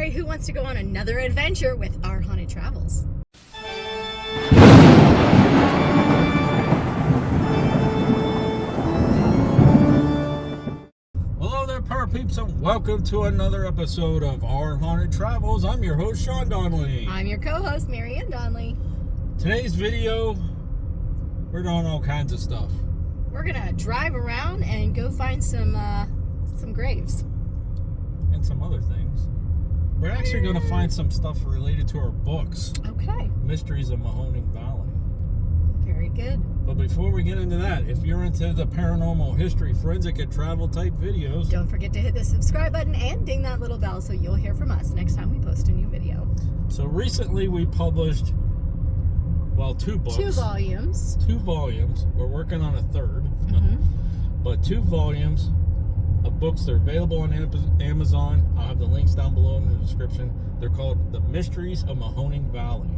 Mary, who wants to go on another adventure with our haunted travels. Hello there, Power Peeps, and welcome to another episode of Our Haunted Travels. I'm your host, Sean Donnelly. I'm your co-host, Mary Ann Donnelly. Today's video, we're doing all kinds of stuff. We're gonna drive around and go find some graves. And some other things. We're actually going to find some stuff related to our books. Okay. Mysteries of Mahoning Valley. Very good. But before we get into that, if you're into the paranormal, history, forensic, and travel type videos, Don't forget to hit the subscribe button and ding that little bell so you'll hear from us next time we post a new video. So recently we published, well, 2 books. 2 volumes. 2 volumes. We're working on a third. Mm-hmm. But 2 volumes of books. They're available on Amazon. I'll have the links down below in the description. They're called The Mysteries of Mahoning Valley.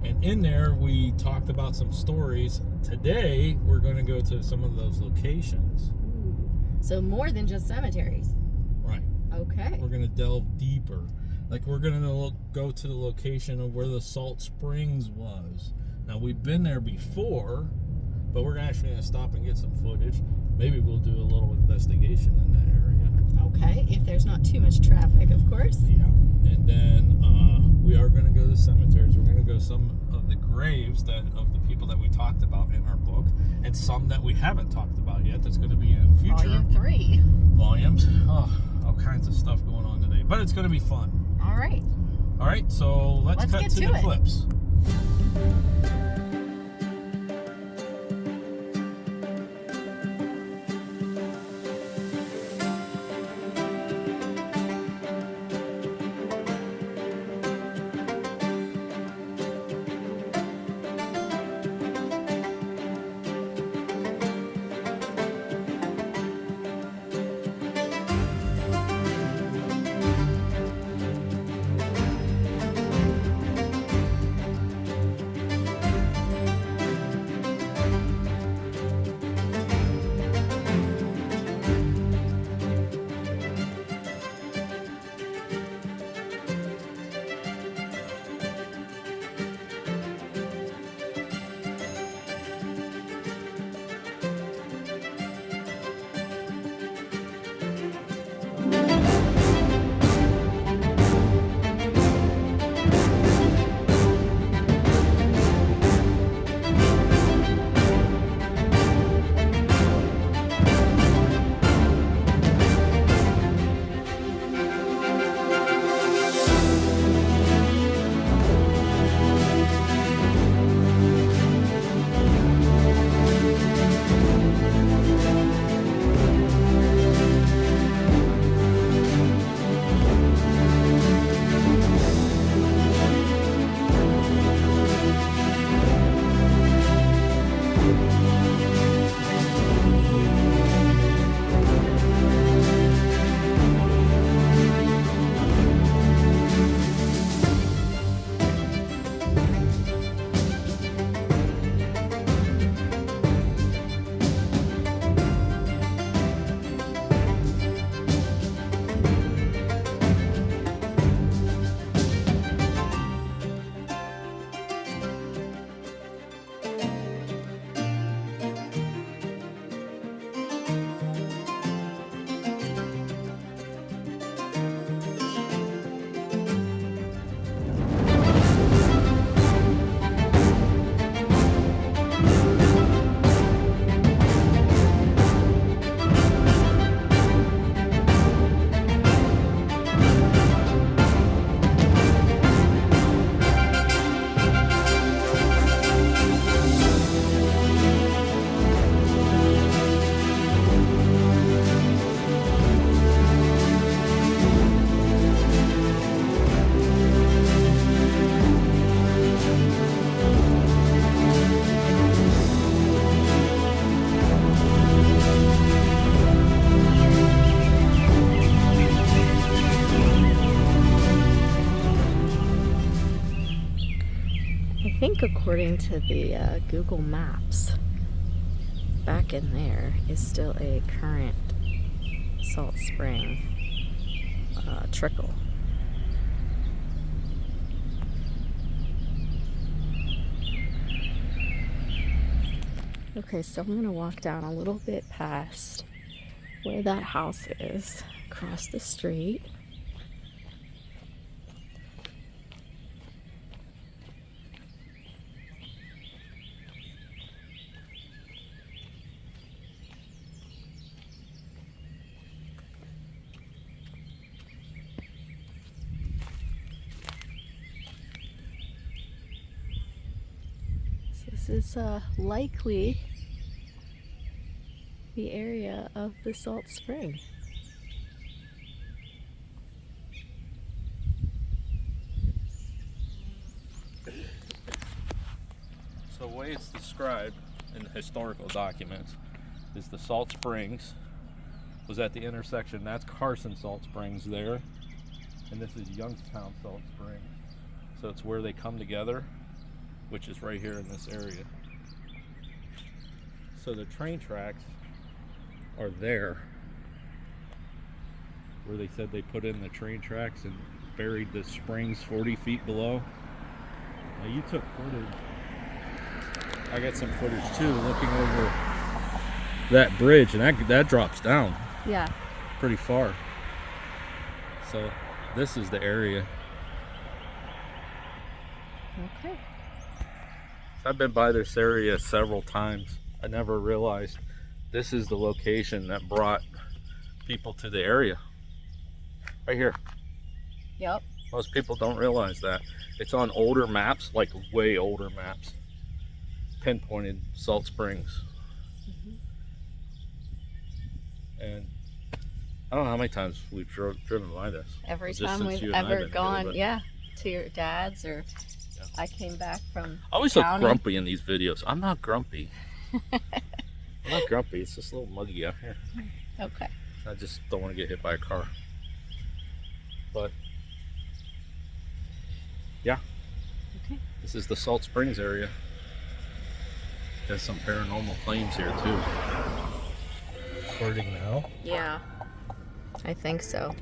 And in there, we talked about some stories. Today, we're going to go to some of those locations. Ooh. So more than just cemeteries. Right. Okay. We're going to delve deeper. Like, we're going to go to the location of where the Salt Springs was. Now, we've been there before, but we're actually going to stop and get some footage. Maybe we'll do a little investigation in that area. Okay, if there's not too much traffic, of course. Yeah. And then we are going to go to the cemeteries. We're going to go some of the graves of the people that we talked about in our book, and some that we haven't talked about yet. That's going to be in future Volume 3. volumes. Oh, all kinds of stuff going on today, but it's going to be fun. All right. All right, so let's cut get to to the it. clips. think according to the Google Maps, back in there is still a current salt spring trickle. Okay, so I'm gonna walk down a little bit past where that house is, across the street. This is likely the area of the salt spring. So the way it's described in the historical documents is the salt springs was at the intersection. That's Carson Salt Springs there, and this is Youngstown Salt Springs. So it's where they come together, which is right here in this area. So the train tracks are there, where they said they put in the train tracks and buried the springs 40 feet below. Now you took footage. I got some footage too, looking over that bridge, and that drops down. Yeah. Pretty far. So this is the area. Okay. I've been by this area several times. I never realized this is the location that brought people to the area. Right here. Yep. Most people don't realize that. It's on older maps, like way older maps. Pinpointed Salt Springs. Mm-hmm. And I don't know how many times we've driven by this. Every Just time since we've you and I ever been gone, together, yeah, to your dad's, or Yeah. I came back from I always look county. grumpy in these videos. I'm not grumpy. I'm not grumpy. It's just a little muggy out here. Okay. I just don't want to get hit by a car. But yeah, Okay. this is the Salt Springs area. There's some paranormal claims here too. Recording now. Yeah, I think so.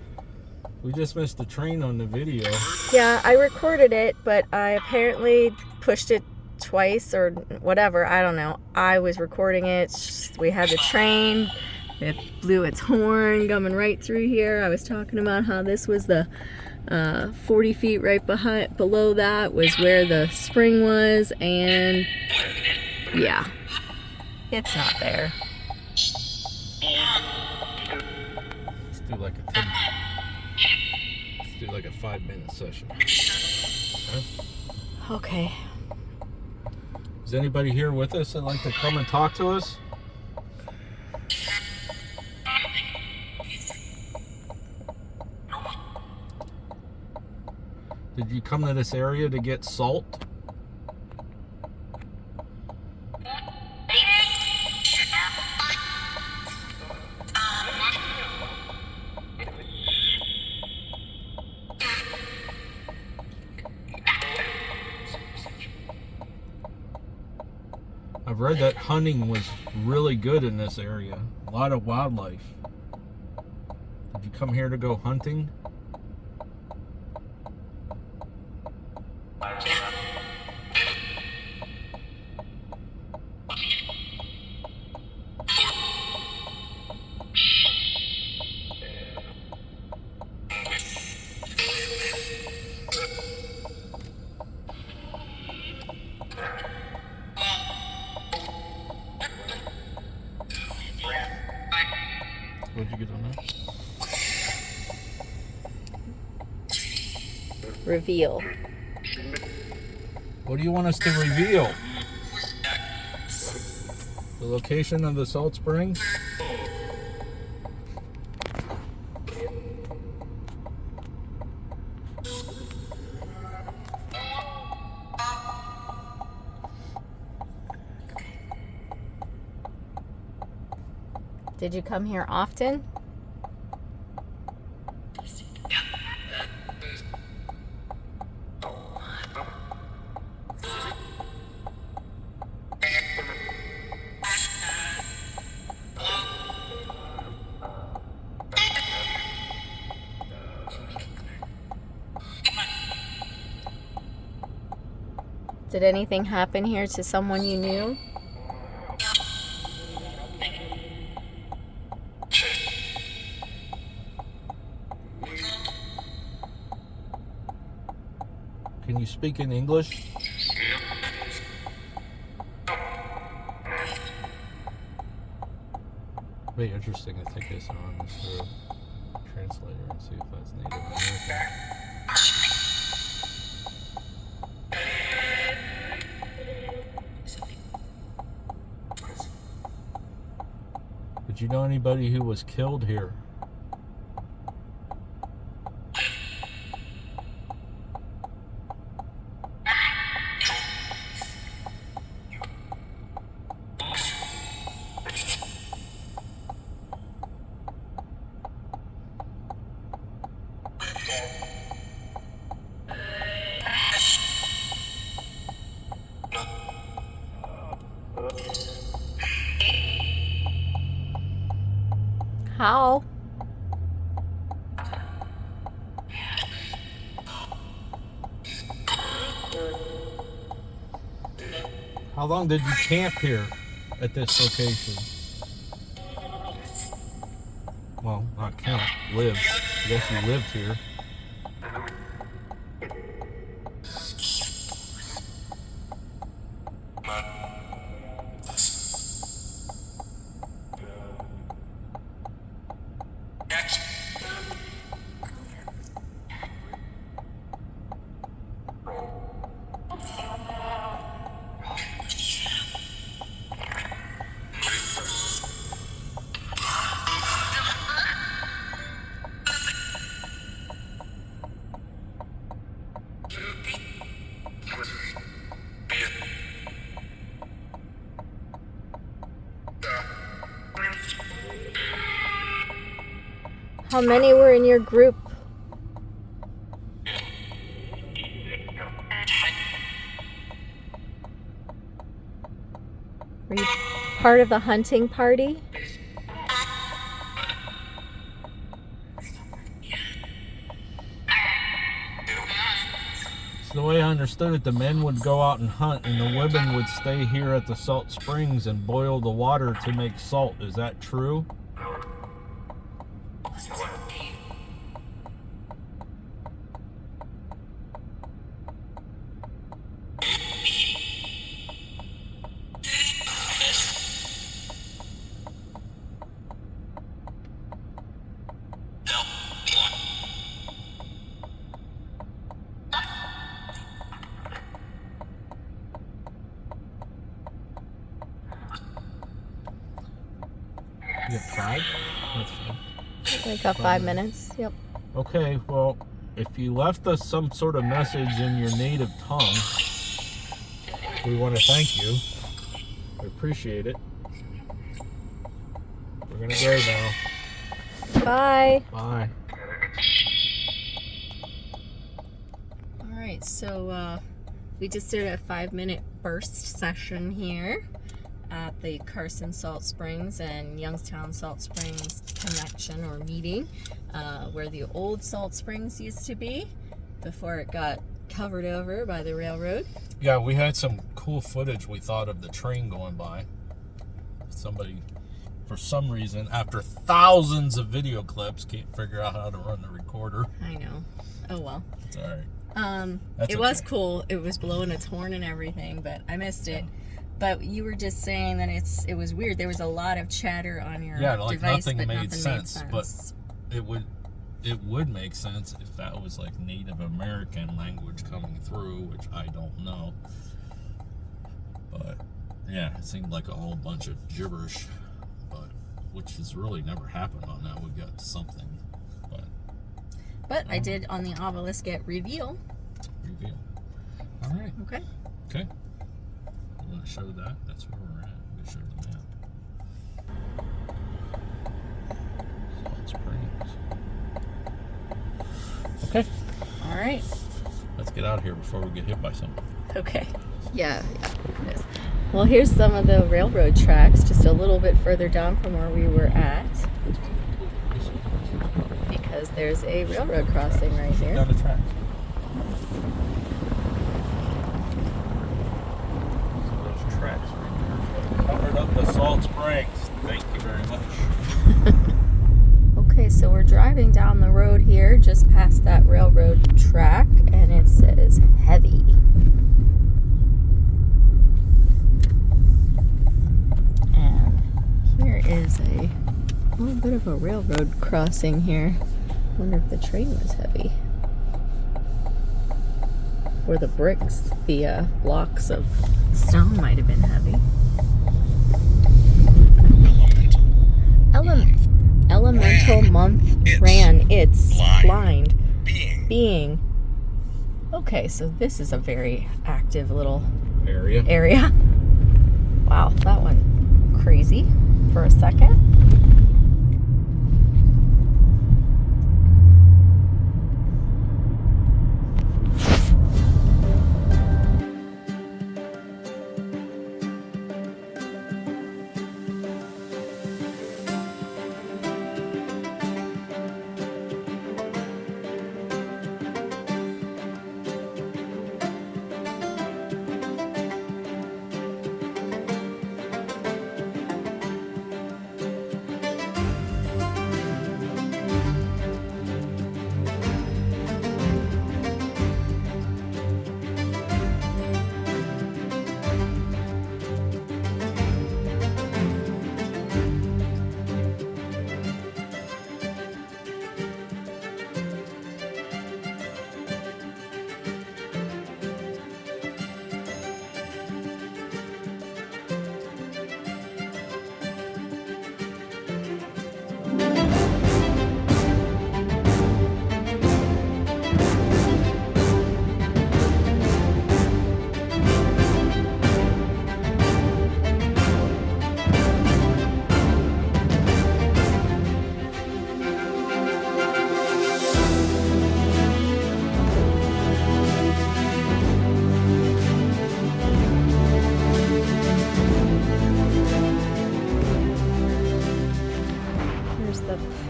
We just missed the train on the video. Yeah, I recorded it, but I apparently pushed it twice or whatever. I don't know. I was recording it. We had the train. It blew its horn coming right through here. I was talking about how this was the 40 feet right below that was where the spring was, and yeah, it's not there. Let's do like a 5-minute session. Okay. Is anybody here with us that'd like to come and talk to us? Did you come to this area to get salt? I've read that hunting was really good in this area. A lot of wildlife. Did you come here to go hunting? What'd you get on that? Reveal. What do you want us to reveal? The location of the salt springs? Did you come here often? Did anything happen here to someone you knew? Can you speak in English? Be interesting to take this on this through a translator and see if that's Native American. Did you know anybody who was killed here? How? How long did you camp here at this location? Well, not camp, live. I guess you lived here. How many were in your group? Were you part of the hunting party? So the way I understood it, the men would go out and hunt and the women would stay here at the salt springs and boil the water to make salt. Is that true? You have 5? That's fine. Like got 5 minutes. Yep. Okay, well, if you left us some sort of message in your native tongue, we want to thank you. We appreciate it. We're going to go now. Bye. Bye. All right, so we just did a 5-minute burst session here at the Carson Salt Springs and Youngstown Salt Springs connection or meeting, where the old Salt Springs used to be before it got covered over by the railroad. Yeah, we had some cool footage we thought of the train going by. Somebody, for some reason, after thousands of video clips, can't figure out how to run the recorder. I know. Oh well. It's all right. It was cool. It was blowing its horn and everything, but I missed it. But you were just saying that it was weird. There was a lot of chatter on your device, nothing but made nothing sense. made But sense. it would make sense if that was like Native American language coming through, which I don't know. But yeah, it seemed like a whole bunch of gibberish, but which has really never happened on that. We got something, But I did on the obelisk get reveal. All right. Okay. Okay. I'm going to show that. That's where we're at. We show the map. Salt Springs. Okay. All right. Let's get out of here before we get hit by something. Okay. Yeah. It is. Well, here's some of the railroad tracks, just a little bit further down from where we were at, because there's a railroad crossing right here. Down the tracks. Tracks right there. Covered up the Salt Springs. Thank you very much. Okay, so we're driving down the road here, just past that railroad track, and it says heavy a railroad crossing here. Wonder if the train was heavy. Or the bricks, the blocks of stone might have been heavy. Elemental month ran its blind being. Okay, so this is a very active little area. Wow, that went crazy for a second.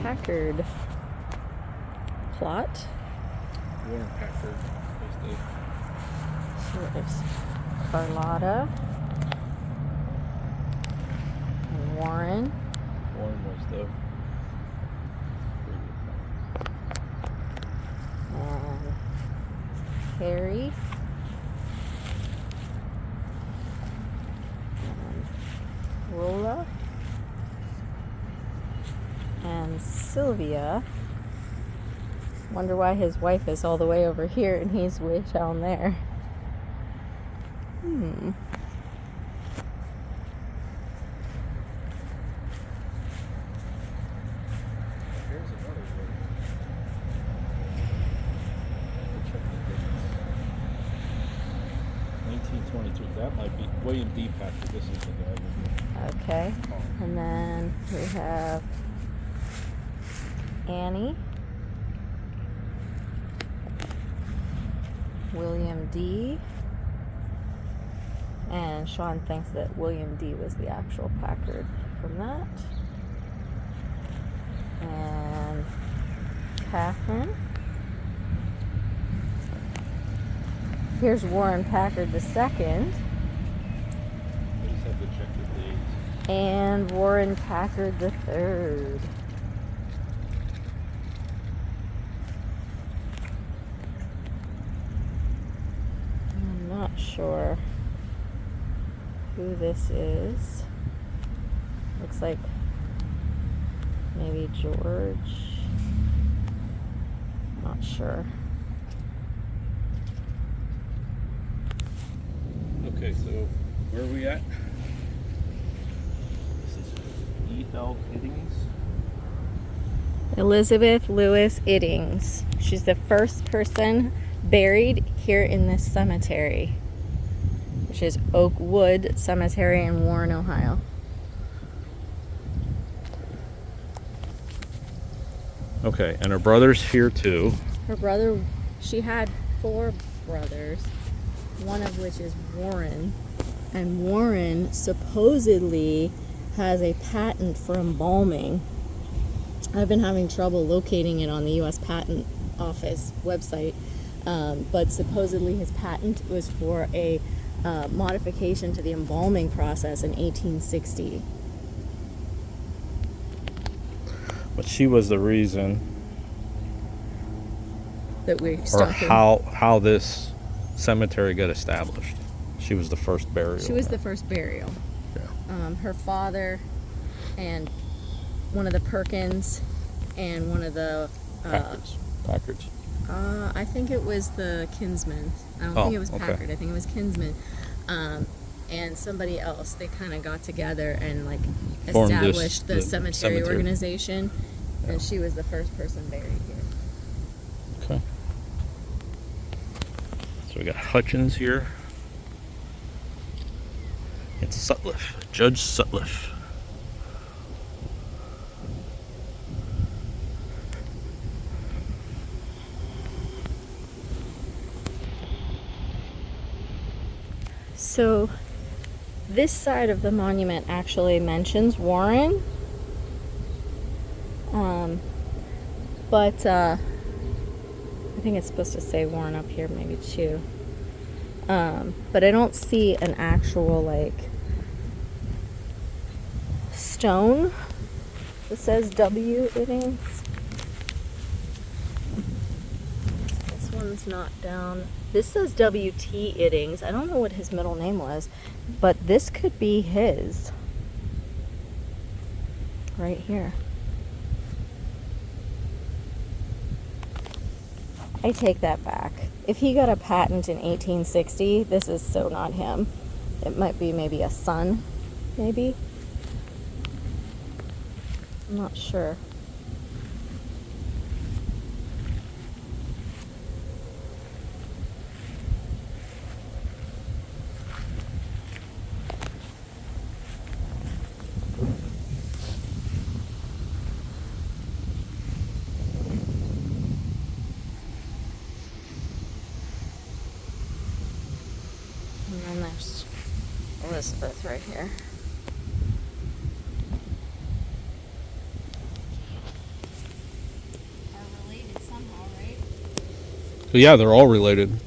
Packard plot. Warren Packard. So there's Carlotta and Warren. Warren was the And Harry. And Rolla. And Sylvia. Wonder why his wife is all the way over here and he's way down there. Here's another one. Check the dates. 1923. That might be William D. Packard. This is the guy. Okay. And then we have Annie, William D, and Sean thinks that William D was the actual Packard from that. And Catherine. Here's Warren Packard II. I just have to check the dates. And Warren Packard III. I'm not sure who this is. Looks like maybe George. Not sure. Okay, so where are we at? This is E.L. Iddings. Elizabeth Lewis Iddings. She's the first person buried here in this cemetery, which is Oakwood Cemetery in Warren, Ohio. Okay, and her brother's here too. Her brother, she had 4 brothers, one of which is Warren. And Warren supposedly has a patent for embalming. I've been having trouble locating it on the U.S. Patent Office website, but supposedly his patent was for a modification to the embalming process in 1860. But she was the reason, That we or stuck in. how this cemetery got established. She was the first burial. She was the first burial. Yeah. Her father and one of the Perkins and one of the Packards. I think it was the Kinsman. I don't think it was Packard. I think it was Kinsman. And somebody else. They kind of got together and like established the cemetery organization. Yeah. And she was the first person buried here. Okay. So we got Hutchins here. It's Sutliff, Judge Sutliff. So this side of the monument actually mentions Warren, but I think it's supposed to say Warren up here maybe too, but I don't see an actual like stone that says W Iddings. This one's not down. This says W.T. Iddings. I don't know what his middle name was, but this could be his. Right here. I take that back. If he got a patent in 1860, this is so not him. It might be maybe a son, maybe. I'm not sure. And then there's Elizabeth right here. Are related somehow, right? So yeah, they're all related.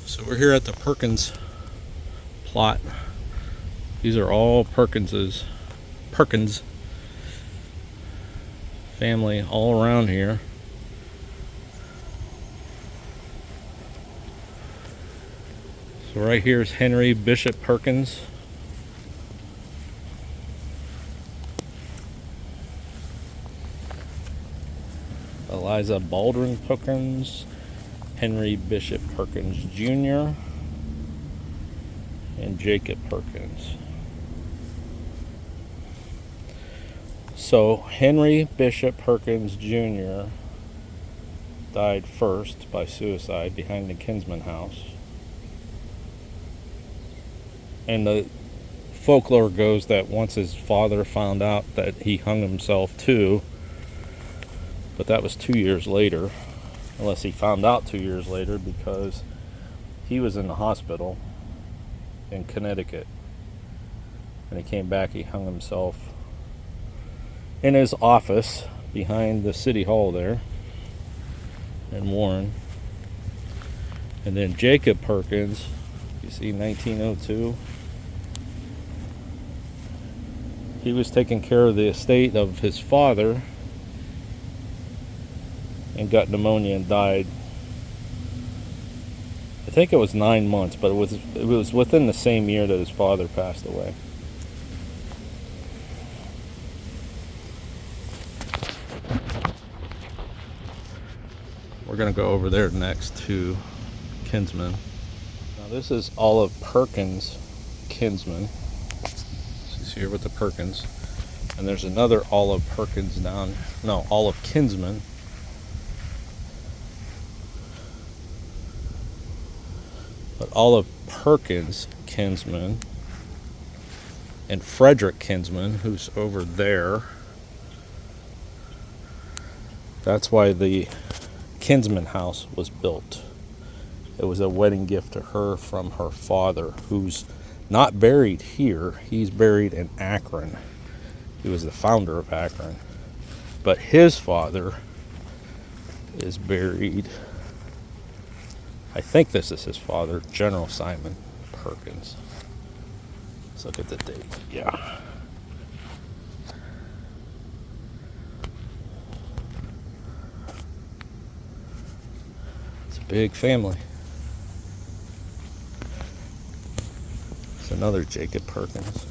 So we're here at the Perkins plot. These are all Perkins family all around here. So right here is Henry Bishop Perkins. Eliza Baldwin Perkins, Henry Bishop Perkins Jr., and Jacob Perkins. So Henry Bishop Perkins Jr. died first by suicide behind the Kinsman house. And the folklore goes that once his father found out that he hung himself too, but that was 2 years later, unless he found out 2 years later, because he was in the hospital in Connecticut. And he came back, he hung himself in his office behind the city hall there in Warren. And then Jacob Perkins, you see 1902, he was taking care of the estate of his father and got pneumonia and died. I think it was 9 months, but it was within the same year that his father passed away. We're going to go over there next to Kinsman. Now this is Olive Perkins Kinsman. She's here with the Perkins. And there's another Olive Perkins down, no, Olive Kinsman. But Olive Perkins Kinsman and Frederick Kinsman, who's over there. That's why the Kinsman house was built. It was a wedding gift to her from her father, who's not buried here. He's buried in Akron. He was the founder of Akron. But his father is buried, I think this is his father, General Simon Perkins. Let's look at the date. Yeah. It's a big family. It's another Jacob Perkins.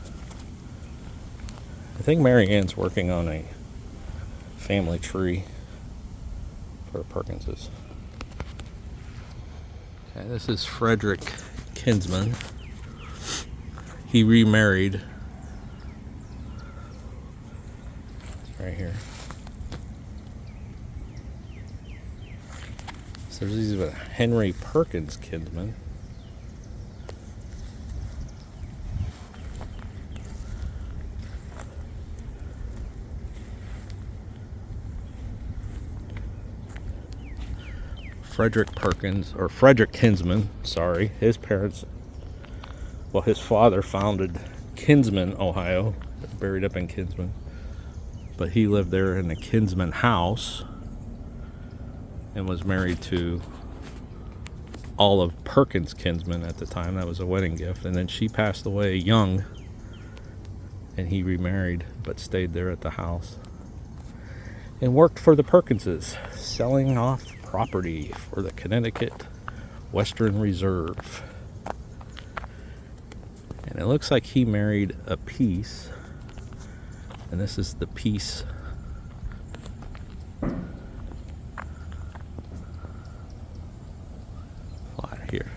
I think Mary Ann's working on a family tree for the Perkinses. Okay, this is Frederick Kinsman. He remarried. Right here. So there's even Henry Perkins Kinsman. Frederick Kinsman, sorry. His parents, well, his father founded Kinsman, Ohio, buried up in Kinsman. But he lived there in the Kinsman house and was married to Olive Perkins Kinsman at the time. That was a wedding gift. And then she passed away young, and he remarried but stayed there at the house and worked for the Perkinses, selling off property for the Connecticut Western Reserve. And it looks like he married a piece, and this is the piece plot here.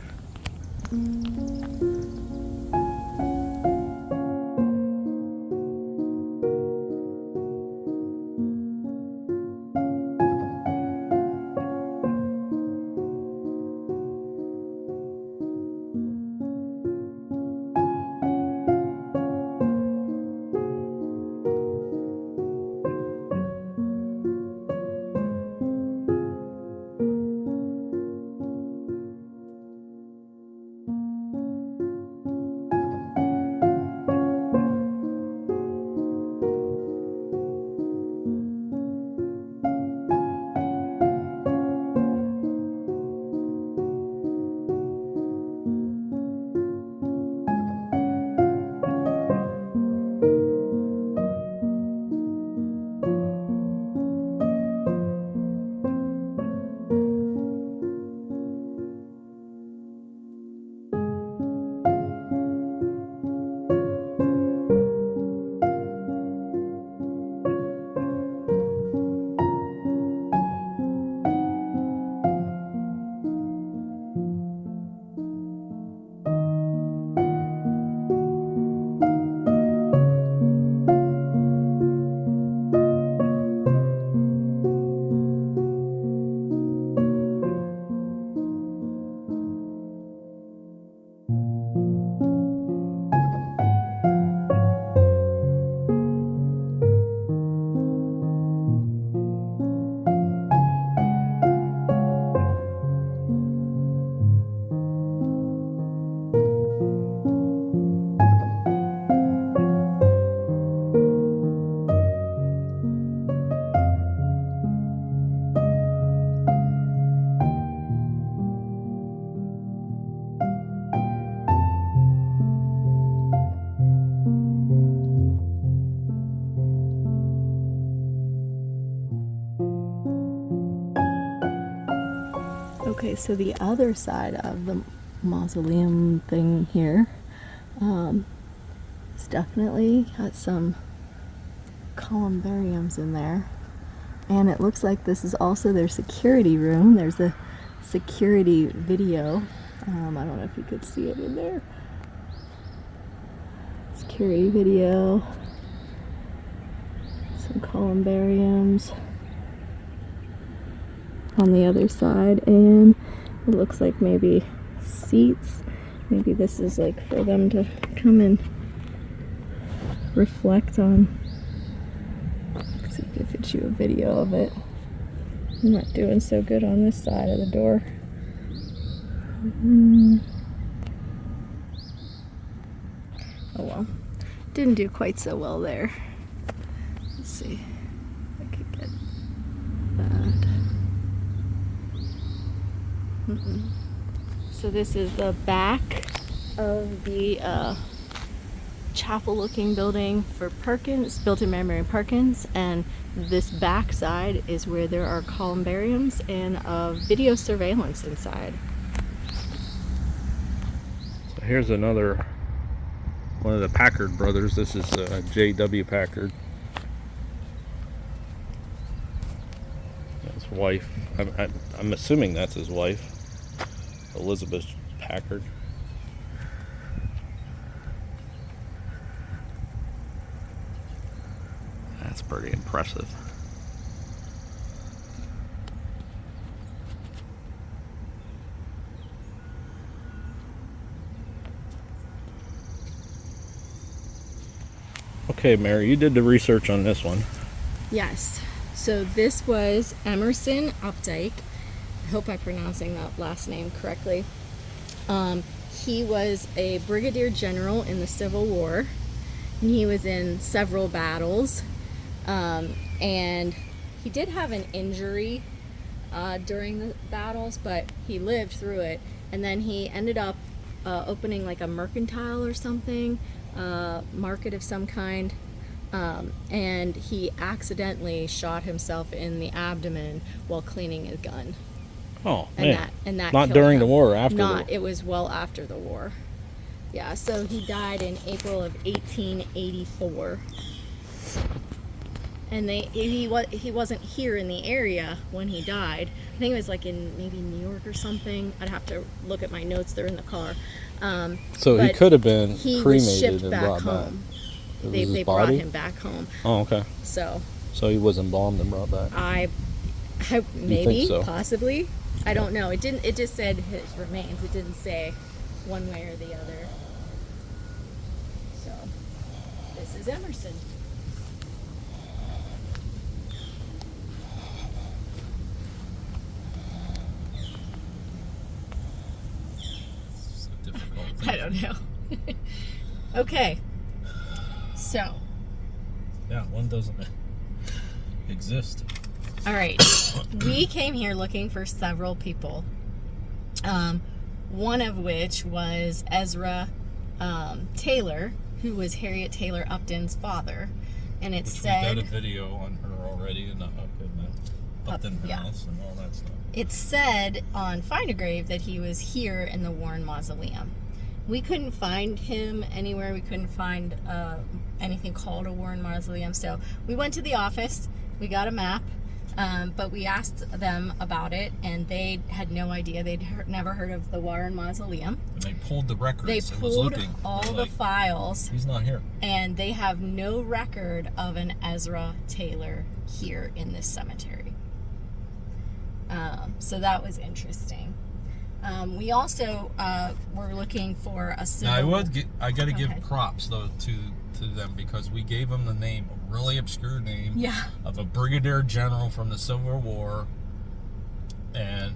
Okay, so the other side of the mausoleum thing here it's definitely got some columbariums in there, and it looks like this is also their security room. There's a security video. I don't know if you could see it in there. Security video, some columbariums on the other side, and it looks like maybe seats. Maybe this is like for them to come and reflect on. Let's see if I could shoot a video of it. I'm not doing so good on this side of the door. Oh well, didn't do quite so well there. Let's see if I could get that. So this is the back of the chapel-looking building for Perkins, built in Mary Perkins, and this back side is where there are columbariums and video surveillance inside. So here's another one of the Packard brothers. This is J.W. Packard. His wife. I'm assuming that's his wife, Elizabeth Packard. That's pretty impressive. Okay, Mary, you did the research on this one. Yes. So this was Emerson Updike. I hope I'm pronouncing that last name correctly. He was a brigadier general in the Civil War, and he was in several battles. And he did have an injury during the battles, but he lived through it. And then he ended up opening like a mercantile or something, market of some kind. And he accidentally shot himself in the abdomen while cleaning his gun. Oh, and man. that not killed during him. the war, after Not, the war. it was well after the war. Yeah, so he died in April of 1884. And he wasn't here in the area when he died. I think it was like in maybe New York or something. I'd have to look at my notes. They're in the car. So he could have been he cremated was shipped and back brought home. back. They brought him back home. Oh, okay. So he was embalmed and brought back. I maybe, so? possibly. I don't know. It didn't. It just said his remains. It didn't say one way or the other. So this is Emerson. It's a difficult thing. I don't know. Okay. So. Yeah, one doesn't exist. All right. We came here looking for several people. One of which was Ezra Taylor, who was Harriet Taylor Upton's father. And it said... we got a video on her already in the Upton yeah. house and all that stuff. It said on Find a Grave that he was here in the Warren Mausoleum. We couldn't find him anywhere. We couldn't find anything called a Warren Mausoleum. So we went to the office. We got a map. But we asked them about it, and they had no idea. They'd never heard of the Warren Mausoleum. And they pulled the records. They and pulled was looking. all They're the like, files. He's not here. And they have no record of an Ezra Taylor here in this cemetery. So that was interesting. We also were looking for a Now, I got to give ahead. props though to them, because we gave them the name, a really obscure name, Yeah. of a brigadier general from the Civil War, and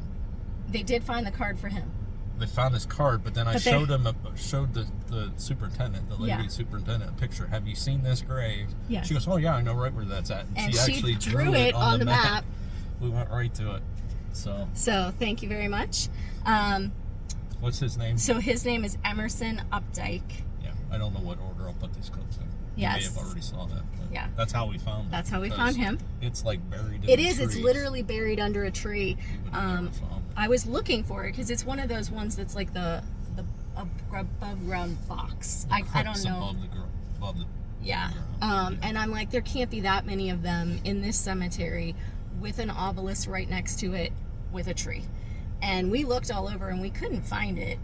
They did find the card for him. they found this card. But then I But showed the superintendent, the lady Yeah. superintendent, a picture. Have you seen this grave? Yes. She goes, oh yeah, I know right where that's at. And she actually drew it on the map. We went right to it. So thank you very much. What's his name? So his name is Emerson Updike. Yeah, I don't know what order I'll put these clips in. You may Yes. have already saw that. But Yeah. That's how we found him. That's how we because found him. It's like buried in It the is. It's trees. literally buried under a tree. You would have never found it. I was looking for it because it's one of those ones that's like the above ground box. I don't Crux know. above the Yeah. ground. And I'm like, there can't be that many of them in this cemetery with an obelisk right next to it with a tree. And we looked all over and we couldn't find it.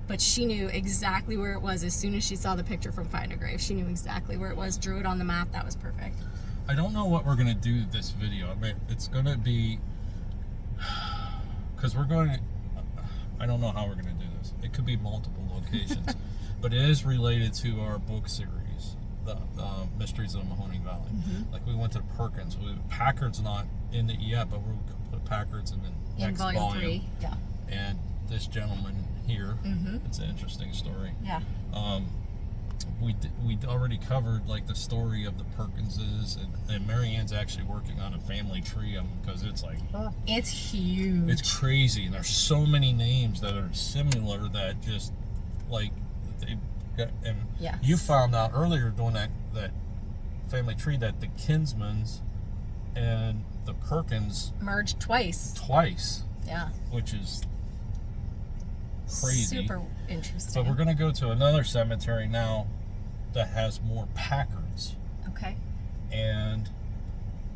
But she knew exactly where it was as soon as she saw the picture from Find a Grave. She knew exactly where it was, drew it on the map. That was perfect. I don't know what we're going to do this video. I mean, it's going to be... Because we're going to... I don't know how we're going to do this. It could be multiple locations. But it is related to our book series, the Mysteries of the Mahoning Valley. Mm-hmm. Like we went to Perkins. Packard's not in it yet, but we'll put Packard's in the next volume. 3. Yeah. And this gentleman here, Mm-hmm. it's an interesting story. Yeah. We already covered like the story of the Perkinses, and Mary Ann's actually working on a family tree of them, because it's like It's huge. it's crazy, and there's so many names that are similar that just like they got. And Yes. you found out earlier doing that family tree that the Kinsmans and the Perkins merged twice. twice, Yeah. which is crazy. Super But interesting. we're going to go to another cemetery now that has more Packards. Okay. And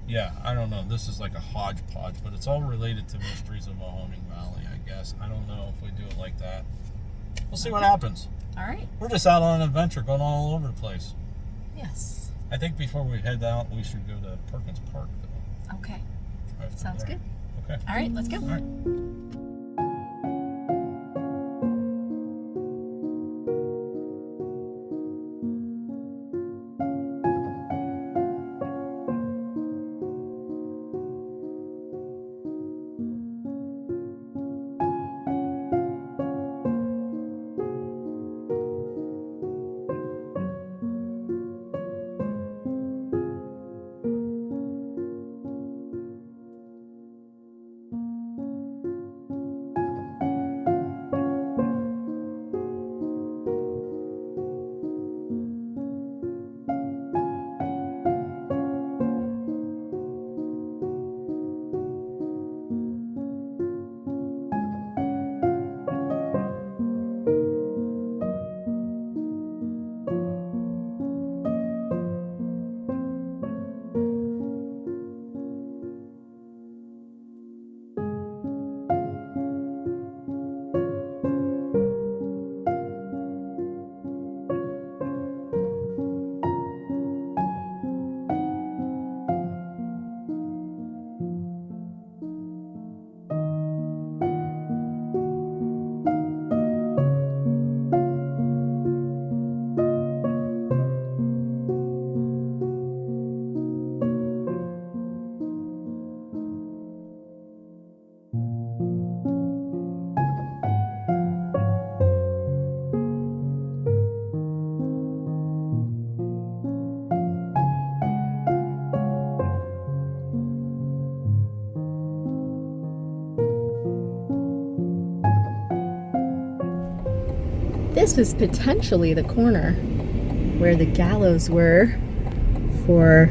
yeah, I don't know. This is like a hodgepodge, but it's all related to Mysteries of Mahoning Valley, I guess. I don't know if we do it like that. We'll see what happens. All right. We're just out on an adventure, going all over the place. Yes. I think before we head out, we should go to Perkins Park, though. Okay. Drive from Sounds there. good. Okay. All right, let's go. All right. This was potentially the corner where the gallows were for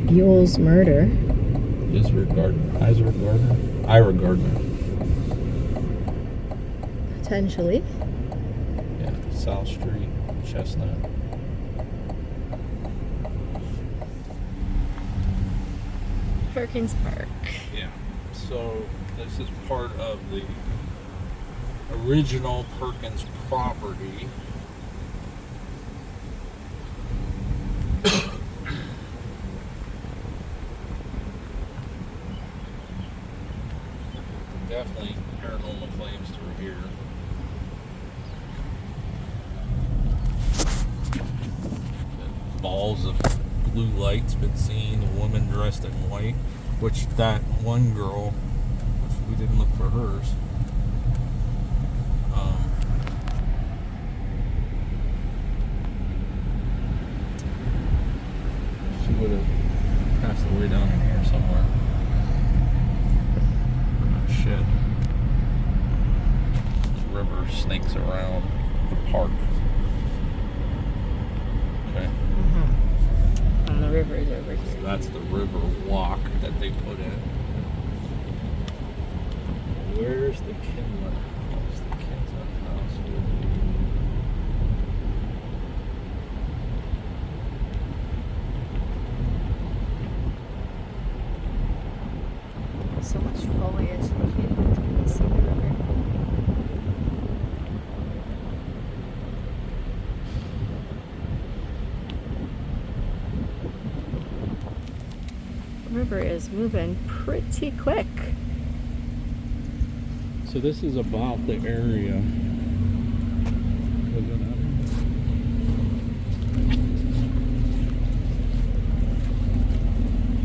Buell's murder. Ira Gardner. Potentially. Yeah, South Street, Chestnut. Perkins Park. Yeah. So this is part of the original Perkins property. Definitely paranormal claims through here. Balls of blue lights been seen, a woman dressed in white, which that one girl, we didn't look for hers. She would have passed away down in here somewhere. Shit. This river snakes around the park. Okay. And the river is over So here. that's the river walk that they put in. Where's the Kinlan house? The Kinlan house. So much foliage, you can't even see the river. The river is moving pretty quick. So this is about the area. I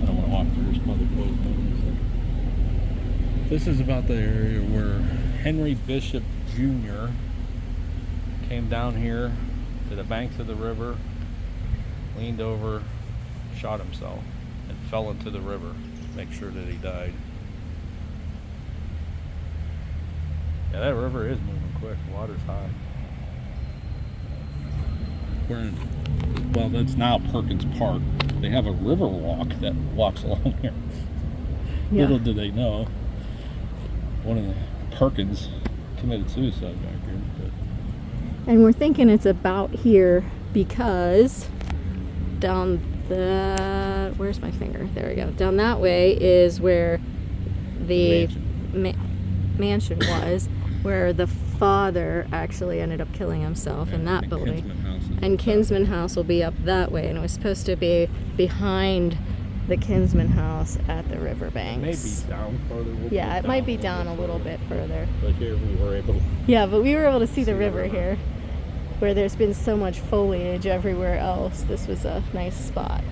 don't want to walk through this public road. This is about the area where Henry Bishop Jr. came down here to the banks of the river, leaned over, shot himself, and fell into the river to make sure that he died. Yeah, that river is moving quick. The water's high. We're in, well, that's now Perkins Park. They have a river walk that walks along here. Yeah. Little do they know, one of the Perkins committed suicide back here. But... And we're thinking it's about here because down the... Where's my finger? There we go. Down that way is where the mansion was, where the father actually ended up killing himself in that building. And Kinsman House will be up that way, and it was supposed to be behind the Kinsman House at the riverbanks. Maybe down further. Yeah, it might be down a little bit further. But here we were able to... Yeah, but we were able to see the river here, where there's been so much foliage everywhere else. This was a nice spot.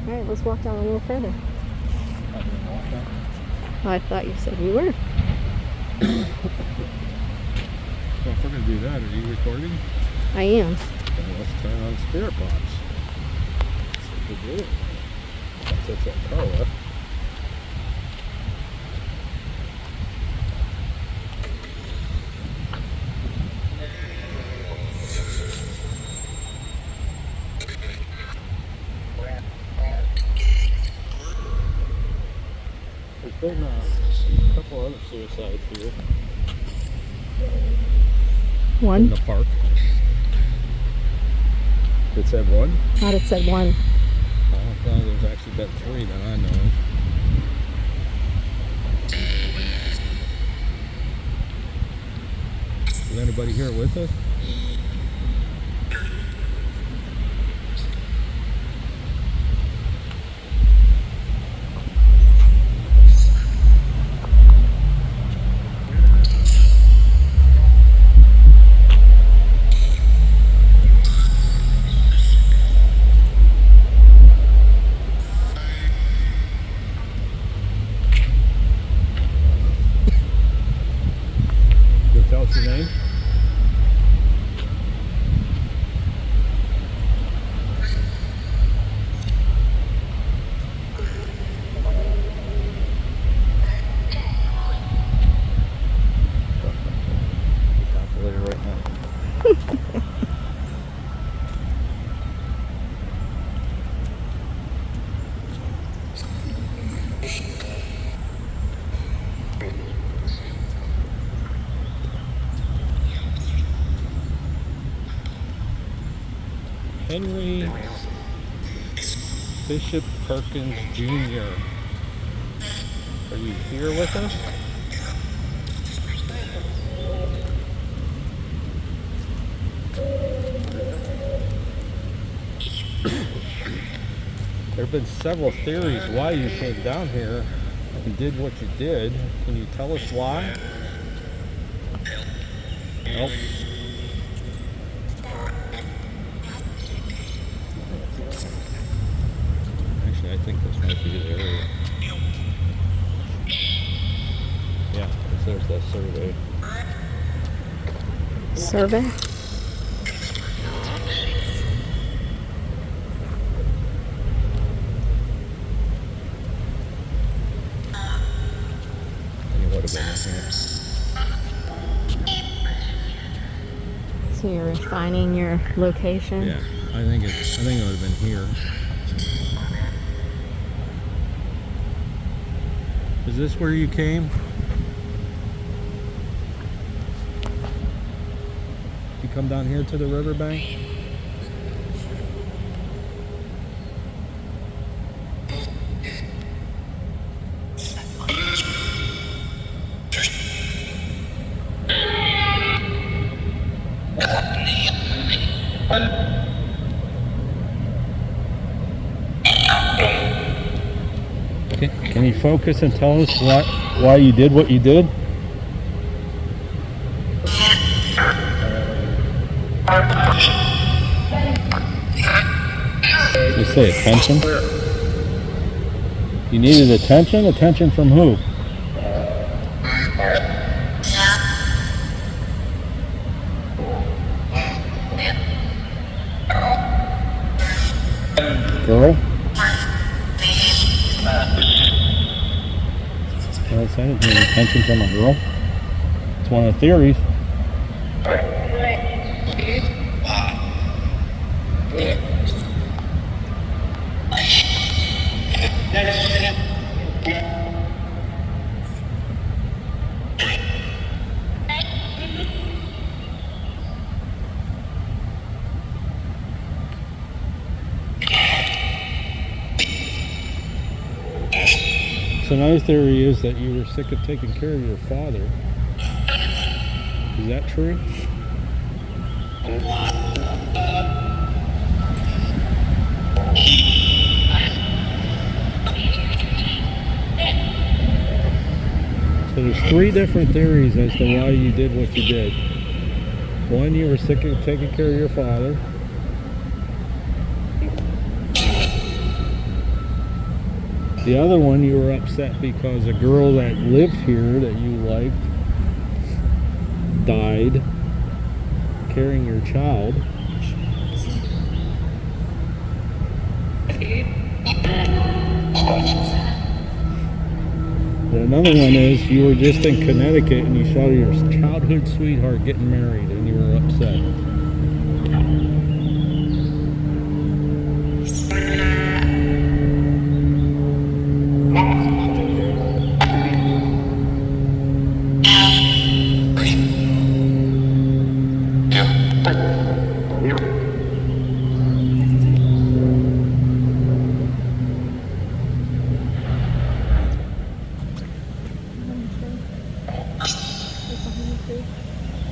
All right, let's walk down a little further. Oh, I thought you said we were. Well, if we're going to do that, are you recording? I am. Then let's turn on spirit box. That's what we do. That's that car left. There's been a couple other suicides here. One? In the park. It said one? I thought it said one. Well, there's actually been 3 that I know of. Is anybody here with us? Tell us your name. Calculator right now. Henry Bishop Perkins Jr. Are you here with us? There have been several theories why you came down here and did what you did. Can you tell us why? Nope. Actually, I think this might be the area. Yeah, there's that survey. Survey? So you're refining your location? Yeah, I think it would have been here. Is this where you came? You come down here to the riverbank? Can you focus and tell us why you did what you did? You say attention? You needed attention? Attention from who? Girl? Well, I said it needed attention from a girl. It's one of the theories. So another theory is that you were sick of taking care of your father. Is that true? So there's 3 different theories as to why you did what you did. One, you were sick of taking care of your father. The other one, you were upset because a girl that lived here that you liked died carrying your child. And another one is you were just in Connecticut and you saw your childhood sweetheart getting married and you were upset.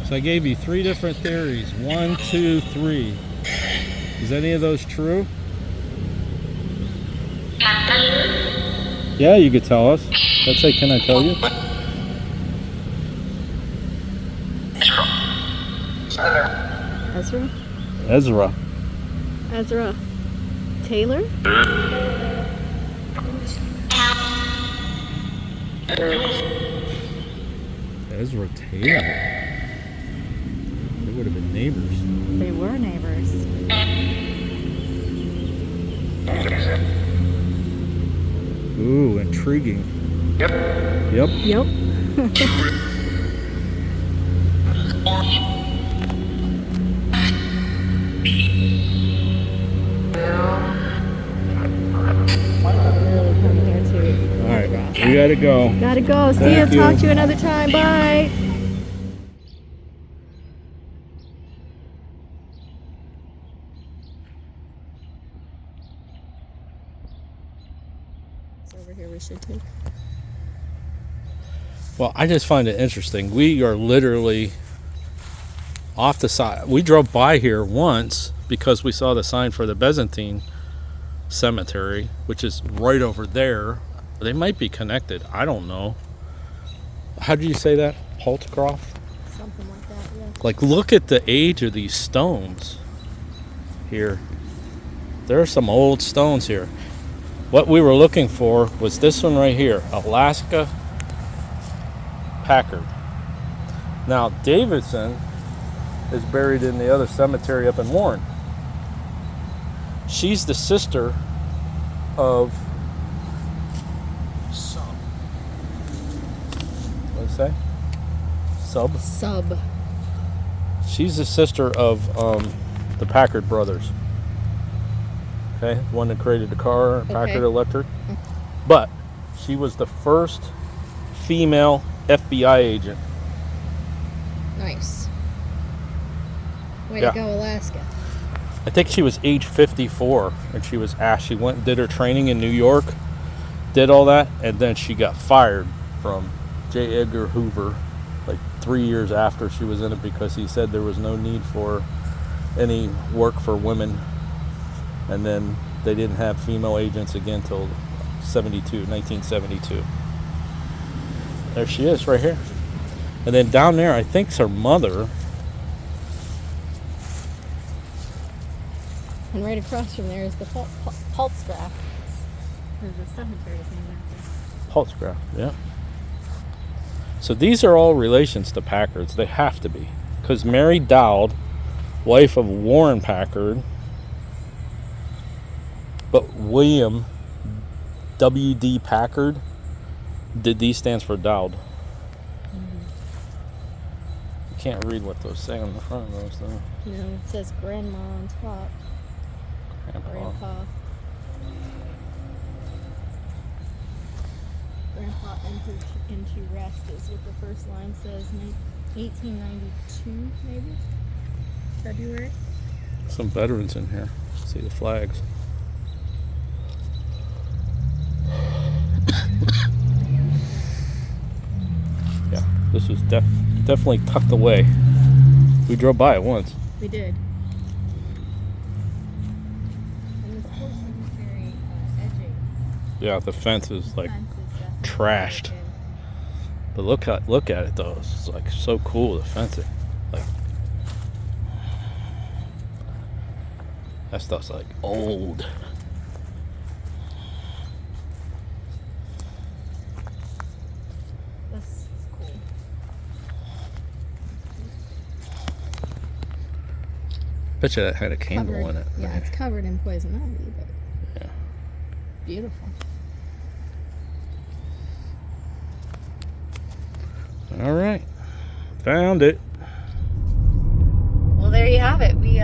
So I gave you 3 different theories. 1, 2, 3. Is any of those true? Yeah, you could tell us. Let's say, can I tell you? Ezra? Ezra. Ezra Taylor? Ezra Taylor. They would have been neighbors. They were neighbors. Ooh, intriguing. Yep. Yep. Alright, we gotta go. Gotta go. See Thank you. you. Talk to you another time. Bye. It's over here. We should take. Well, I just find it interesting. We are literally off the side. We drove by here once because we saw the sign for the Byzantine Cemetery, which is right over there. They might be connected. I don't know. How do you say that? Holtcroft? Something like that, yeah. Like, look at the age of these stones here. There are some old stones here. What we were looking for was this one right here, Alaska Packard. Now, Davidson is buried in the other cemetery up in Warren. She's the sister of Sub. What did it say? Sub? She's the sister of the Packard brothers. Okay, the one that created the car, Packard Electric. But she was the first female FBI agent. Nice. Way Yeah. to go, Alaska. I think she was age 54 and she was asked. She went and did her training in New York, did all that, and then she got fired from J. Edgar Hoover like 3 years after she was in it because he said there was no need for any work for women. And then they didn't have female agents again until 1972. There she is right here. And then down there, I think's her mother. And right across from there is the Pultzgraff. There's a cemetery named after. Holtzgraff, yeah. So these are all relations to Packards. They have to be. Because Mary Dowd, wife of Warren Packard, but William W.D. Packard, D stands for Dowd. Mm-hmm. You can't read what those say on the front of those, though. No, it says grandma on top. Grandpa entered into rest is what the first line says. 1892, maybe? February? Some veterans in here. See the flags. This was definitely tucked away. We drove by it once. We did. And this horse is very edgy. Yeah, the fence is like Fence is definitely trashed. broken. But look at it though. It's like so cool, the fencing. Like that stuff's like old. This is cool. Bet you that had a candle in it. Yeah, it's covered in poison ivy, but Yeah. beautiful. All right. Found it. Well, there you have it. We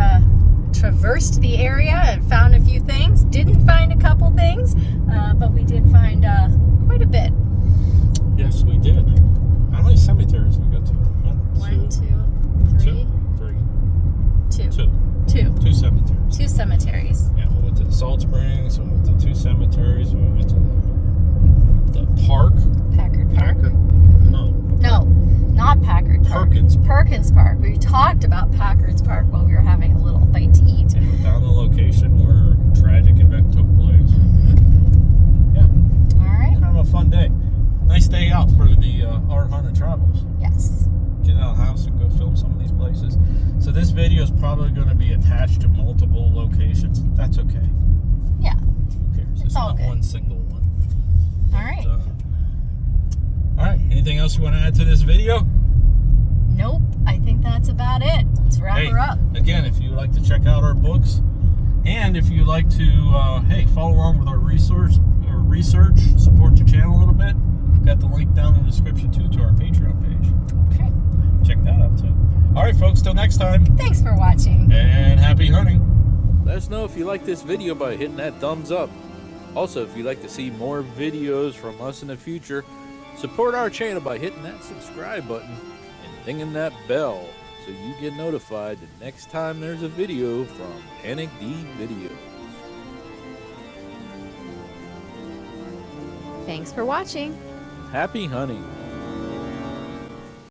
traversed the area and found a few things. Didn't find a couple things, but we did find quite a bit. Yes, we did. How many cemeteries we got to? One, two, three. Two. Two cemeteries. Two cemeteries. Yeah, we went to the Salt Springs, we went to two cemeteries, we went to the park. Packard Park. No, No, not Packard Park. Perkins Park. Perkins Park. We talked about Packard's Park while we were having a little bite to eat. And we found the location where a tragic event took place. Mm-hmm. Yeah, All right. kind of a fun day. Nice day out for the Art Hunter Travels. Yes. Get out of the house and go film some of these places. So this video is probably going to be attached to multiple locations. That's okay. Yeah. Who cares? It's all not good. one single one. All right. All right. Anything else you want to add to this video? Nope. I think that's about it. Let's wrap her up. Again, if you'd like to check out our books, and if you'd like to, follow along with our research, support the channel a little bit, got the link down in the description too to our Patreon page. Okay. Check that out too. All right, folks. Till next time. Thanks for watching. And happy hunting. Let us know if you like this video by hitting that thumbs up. Also, if you'd like to see more videos from us in the future, support our channel by hitting that subscribe button and dinging that bell so you get notified the next time there's a video from Panic D Videos. Thanks for watching. Happy hunting.